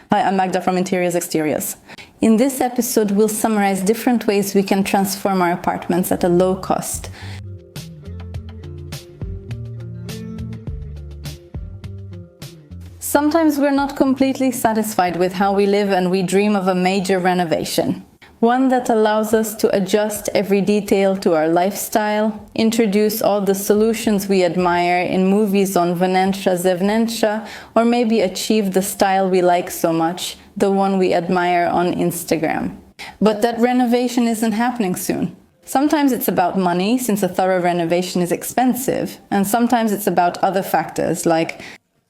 Hi, I'm Magda from Interiors Exteriors. In this episode, we'll summarize different ways we can transform our apartments at a low cost. Sometimes we're not completely satisfied with how we live and we dream of a major renovation. One that allows us to adjust every detail to our lifestyle, introduce all the solutions we admire in movies on wnetrzazewnetrzaofficial, or maybe achieve the style we like so much, the one we admire on Instagram. But that renovation isn't happening soon. Sometimes it's about money, since a thorough renovation is expensive, and sometimes it's about other factors, like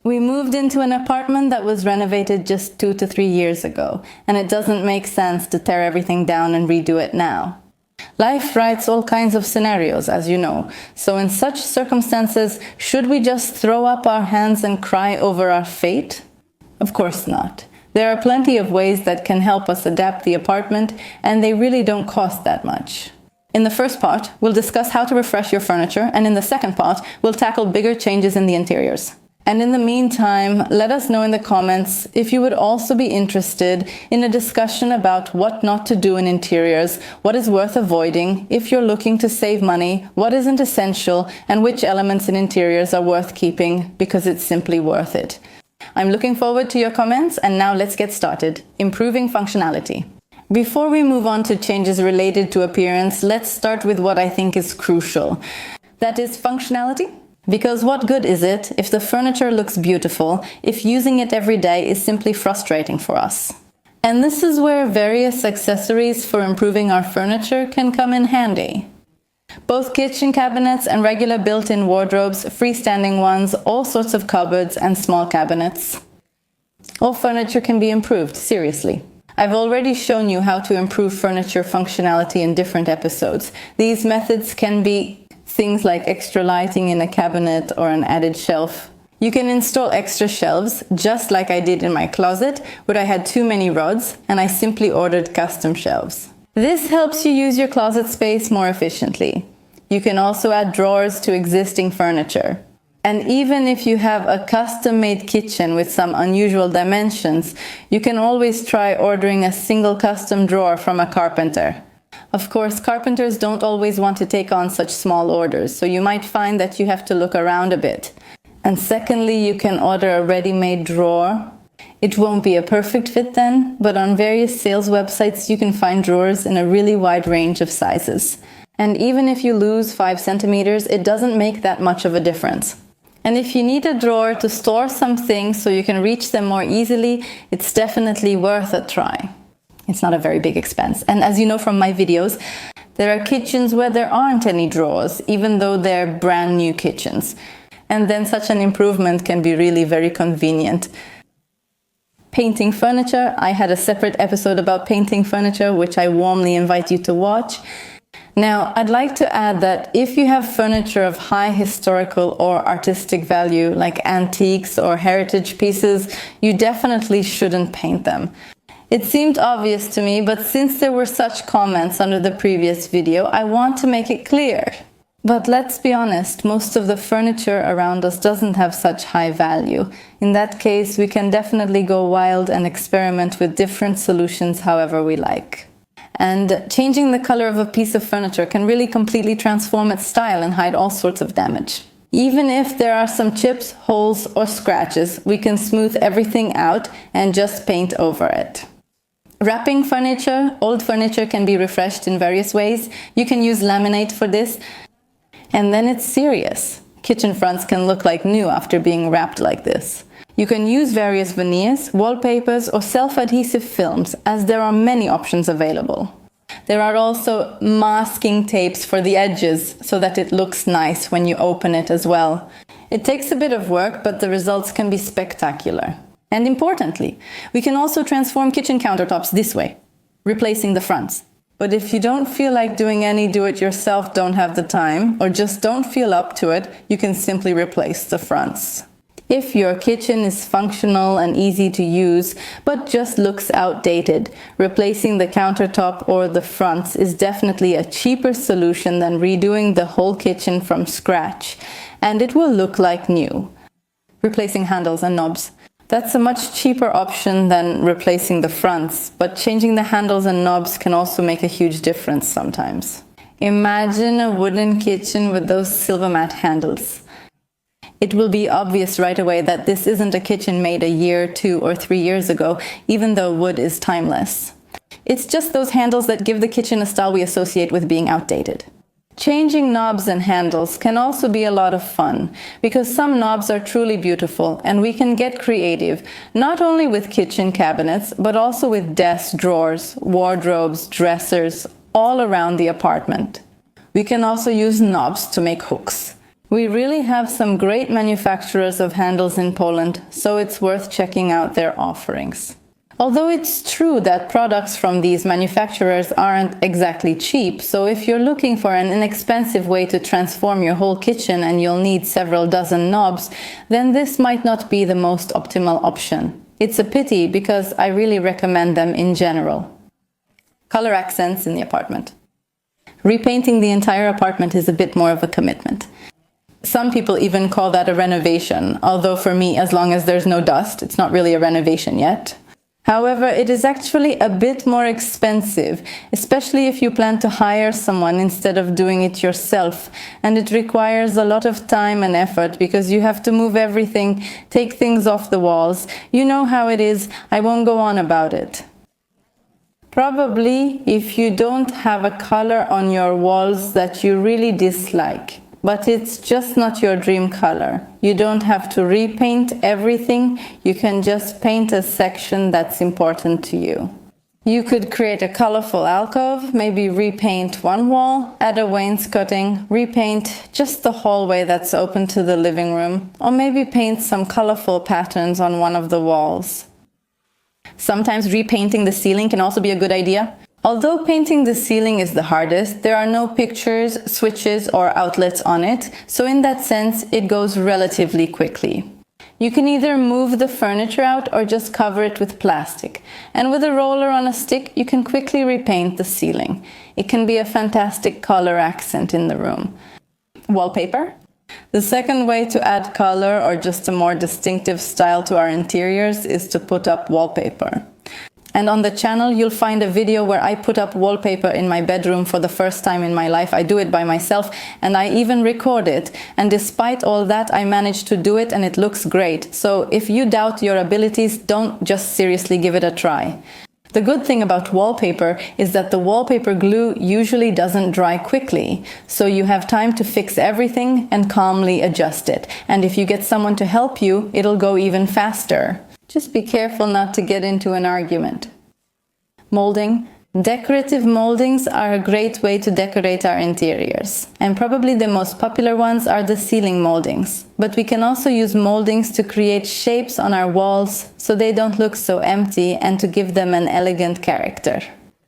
we moved into an apartment that was renovated just 2 to 3 years ago, and it doesn't make sense to tear everything down and redo it now. Life writes all kinds of scenarios, as you know, so in such circumstances, should we just throw up our hands and cry over our fate? Of course not. There are plenty of ways that can help us adapt the apartment, and they really don't cost that much. In the first part, we'll discuss how to refresh your furniture, and in the second part, we'll tackle bigger changes in the interiors. And in the meantime, let us know in the comments if you would also be interested in a discussion about what not to do in interiors, what is worth avoiding, if you're looking to save money, what isn't essential, and which elements in interiors are worth keeping because it's simply worth it. I'm looking forward to your comments, and now let's get started. Improving functionality. Before we move on to changes related to appearance, let's start with what I think is crucial. That is functionality. Because what good is it if the furniture looks beautiful, if using it every day is simply frustrating for us? And this is where various accessories for improving our furniture can come in handy. Both kitchen cabinets and regular built-in wardrobes, freestanding ones, all sorts of cupboards and small cabinets. All furniture can be improved, seriously. I've already shown you how to improve furniture functionality in different episodes. These methods can be things like extra lighting in a cabinet or an added shelf. You can install extra shelves, just like I did in my closet, where I had too many rods, and I simply ordered custom shelves. This helps you use your closet space more efficiently. You can also add drawers to existing furniture. And even if you have a custom-made kitchen with some unusual dimensions, you can always try ordering a single custom drawer from a carpenter. Of course, carpenters don't always want to take on such small orders, so you might find that you have to look around a bit. And secondly, you can order a ready-made drawer. It won't be a perfect fit then, but on various sales websites you can find drawers in a really wide range of sizes. And even if you lose 5 centimeters, it doesn't make that much of a difference. And if you need a drawer to store some things so you can reach them more easily, it's definitely worth a try. It's not a very big expense. And as you know from my videos, there are kitchens where there aren't any drawers, even though they're brand new kitchens. And then such an improvement can be really very convenient. Painting furniture. I had a separate episode about painting furniture, which I warmly invite you to watch. Now, I'd like to add that if you have furniture of high historical or artistic value, like antiques or heritage pieces, you definitely shouldn't paint them. It seemed obvious to me, but since there were such comments under the previous video, I want to make it clear. But let's be honest, most of the furniture around us doesn't have such high value. In that case, we can definitely go wild and experiment with different solutions however we like. And changing the color of a piece of furniture can really completely transform its style and hide all sorts of damage. Even if there are some chips, holes, or scratches, we can smooth everything out and just paint over it. Wrapping furniture. Old furniture can be refreshed in various ways. You can use laminate for this. And then it's serious. Kitchen fronts can look like new after being wrapped like this. You can use various veneers, wallpapers, or self-adhesive films, as there are many options available. There are also masking tapes for the edges, so that it looks nice when you open it as well. It takes a bit of work, but the results can be spectacular. And importantly, we can also transform kitchen countertops this way, replacing the fronts. But if you don't feel like doing any do-it-yourself, don't have the time, or just don't feel up to it, you can simply replace the fronts. If your kitchen is functional and easy to use, but just looks outdated, replacing the countertop or the fronts is definitely a cheaper solution than redoing the whole kitchen from scratch, and it will look like new. Replacing handles and knobs. That's a much cheaper option than replacing the fronts, but changing the handles and knobs can also make a huge difference sometimes. Imagine a wooden kitchen with those silver matte handles. It will be obvious right away that this isn't a kitchen made a year, 2 or 3 years ago, even though wood is timeless. It's just those handles that give the kitchen a style we associate with being outdated. Changing knobs and handles can also be a lot of fun, because some knobs are truly beautiful and we can get creative, not only with kitchen cabinets, but also with desks, drawers, wardrobes, dressers, all around the apartment. We can also use knobs to make hooks. We really have some great manufacturers of handles in Poland, so it's worth checking out their offerings. Although it's true that products from these manufacturers aren't exactly cheap, so if you're looking for an inexpensive way to transform your whole kitchen and you'll need several dozen knobs, then this might not be the most optimal option. It's a pity because I really recommend them in general. Color accents in the apartment. Repainting the entire apartment is a bit more of a commitment. Some people even call that a renovation, although for me, as long as there's no dust, it's not really a renovation yet. However, it is actually a bit more expensive, especially if you plan to hire someone instead of doing it yourself, and it requires a lot of time and effort because you have to move everything, take things off the walls. You know how it is, I won't go on about it. Probably if you don't have a color on your walls that you really dislike, but it's just not your dream color. You don't have to repaint everything, you can just paint a section that's important to you. You could create a colorful alcove, maybe repaint one wall, add a wainscoting, repaint just the hallway that's open to the living room, or maybe paint some colorful patterns on one of the walls. Sometimes repainting the ceiling can also be a good idea. Although painting the ceiling is the hardest, there are no pictures, switches, or outlets on it, so in that sense, it goes relatively quickly. You can either move the furniture out or just cover it with plastic, and with a roller on a stick, you can quickly repaint the ceiling. It can be a fantastic color accent in the room. Wallpaper. The second way to add color or just a more distinctive style to our interiors is to put up wallpaper. And on the channel, you'll find a video where I put up wallpaper in my bedroom for the first time in my life. I do it by myself and I even record it. And despite all that, I managed to do it and it looks great. So if you doubt your abilities, don't just seriously give it a try. The good thing about wallpaper is that the wallpaper glue usually doesn't dry quickly, so you have time to fix everything and calmly adjust it. And if you get someone to help you, it'll go even faster. Just be careful not to get into an argument. Molding. Decorative moldings are a great way to decorate our interiors, and probably the most popular ones are the ceiling moldings. But we can also use moldings to create shapes on our walls so they don't look so empty and to give them an elegant character.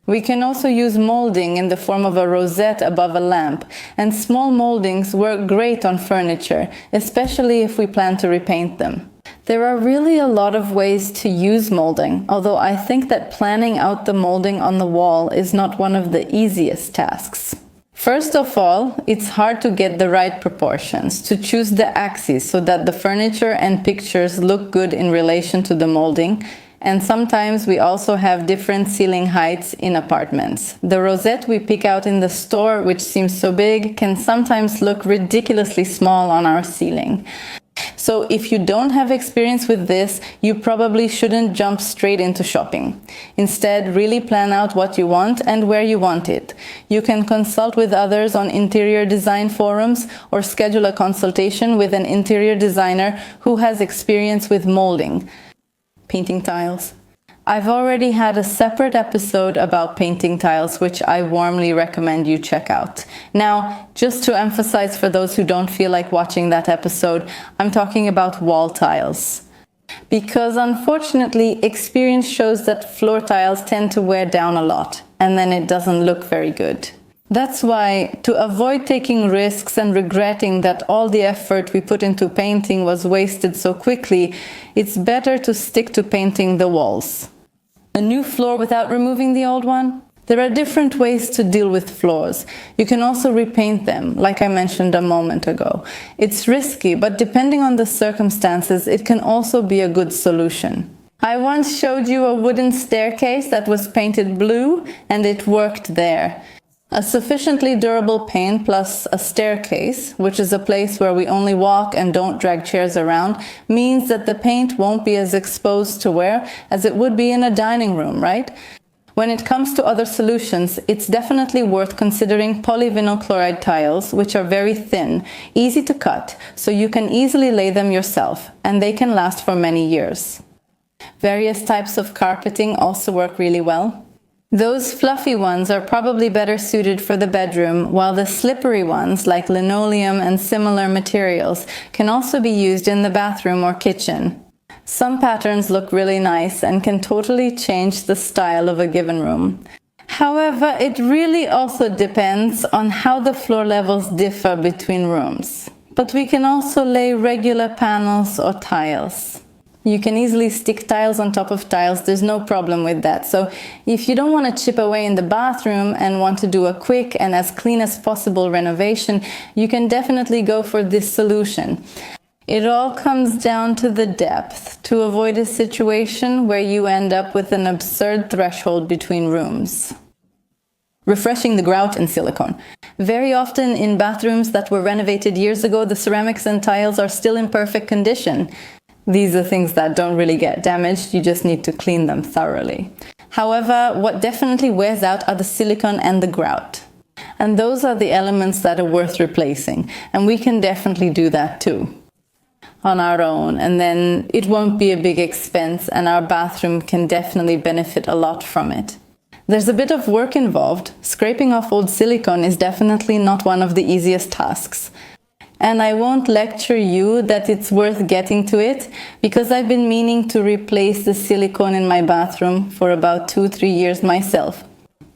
We can also use molding in the form of a rosette above a lamp, and small moldings work great on furniture, especially if we plan to repaint them. There are really a lot of ways to use molding, although I think that planning out the molding on the wall is not one of the easiest tasks. First of all, it's hard to get the right proportions, to choose the axes so that the furniture and pictures look good in relation to the molding, and sometimes we also have different ceiling heights in apartments. The rosette we pick out in the store, which seems so big, can sometimes look ridiculously small on our ceiling. So if you don't have experience with this, you probably shouldn't jump straight into shopping. Instead, really plan out what you want and where you want it. You can consult with others on interior design forums or schedule a consultation with an interior designer who has experience with molding. Painting tiles. I've already had a separate episode about painting tiles, which I warmly recommend you check out. Now, just to emphasize for those who don't feel like watching that episode, I'm talking about wall tiles. Because unfortunately, experience shows that floor tiles tend to wear down a lot, and then it doesn't look very good. That's why, to avoid taking risks and regretting that all the effort we put into painting was wasted so quickly, it's better to stick to painting the walls. A new floor without removing the old one? There are different ways to deal with floors. You can also repaint them, like I mentioned a moment ago. It's risky, but depending on the circumstances, it can also be a good solution. I once showed you a wooden staircase that was painted blue, and it worked there. A sufficiently durable paint plus a staircase, which is a place where we only walk and don't drag chairs around, means that the paint won't be as exposed to wear as it would be in a dining room, right? When it comes to other solutions, it's definitely worth considering polyvinyl chloride tiles, which are very thin, easy to cut, so you can easily lay them yourself, and they can last for many years. Various types of carpeting also work really well. Those fluffy ones are probably better suited for the bedroom, while the slippery ones, like linoleum and similar materials, can also be used in the bathroom or kitchen. Some patterns look really nice and can totally change the style of a given room. However, it really also depends on how the floor levels differ between rooms. But we can also lay regular panels or tiles. You can easily stick tiles on top of tiles, there's no problem with that. So if you don't want to chip away in the bathroom and want to do a quick and as clean as possible renovation, you can definitely go for this solution. It all comes down to the depth, to avoid a situation where you end up with an absurd threshold between rooms. Refreshing the grout and silicone. Very often in bathrooms that were renovated years ago, the ceramics and tiles are still in perfect condition. These are things that don't really get damaged, you just need to clean them thoroughly. However, what definitely wears out are the silicone and the grout. And those are the elements that are worth replacing, and we can definitely do that too, on our own, and then it won't be a big expense and our bathroom can definitely benefit a lot from it. There's a bit of work involved. Scraping off old silicone is definitely not one of the easiest tasks. And I won't lecture you that it's worth getting to it, because I've been meaning to replace the silicone in my bathroom for about 2-3 years myself.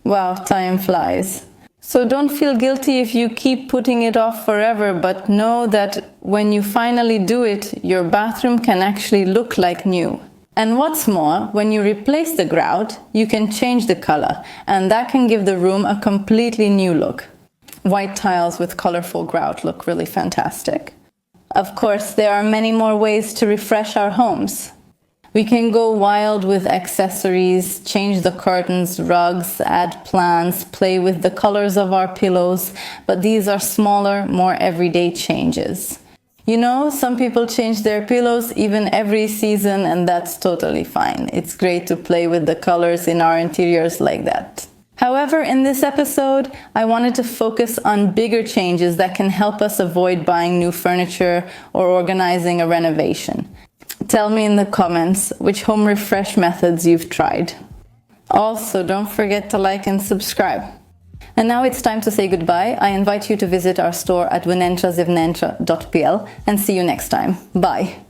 Wow, time flies. So don't feel guilty if you keep putting it off forever, but know that when you finally do it, your bathroom can actually look like new. And what's more, when you replace the grout, you can change the color, and that can give the room a completely new look. White tiles with colorful grout look really fantastic. Of course, there are many more ways to refresh our homes. We can go wild with accessories, change the curtains, rugs, add plants, play with the colors of our pillows, but these are smaller, more everyday changes. You know, some people change their pillows even every season, and that's totally fine. It's great to play with the colors in our interiors like that. However, in this episode, I wanted to focus on bigger changes that can help us avoid buying new furniture or organizing a renovation. Tell me in the comments which home refresh methods you've tried. Also, don't forget to like and subscribe. And now it's time to say goodbye. I invite you to visit our store at wnetrzazewnetrzaofficial and see you next time. Bye!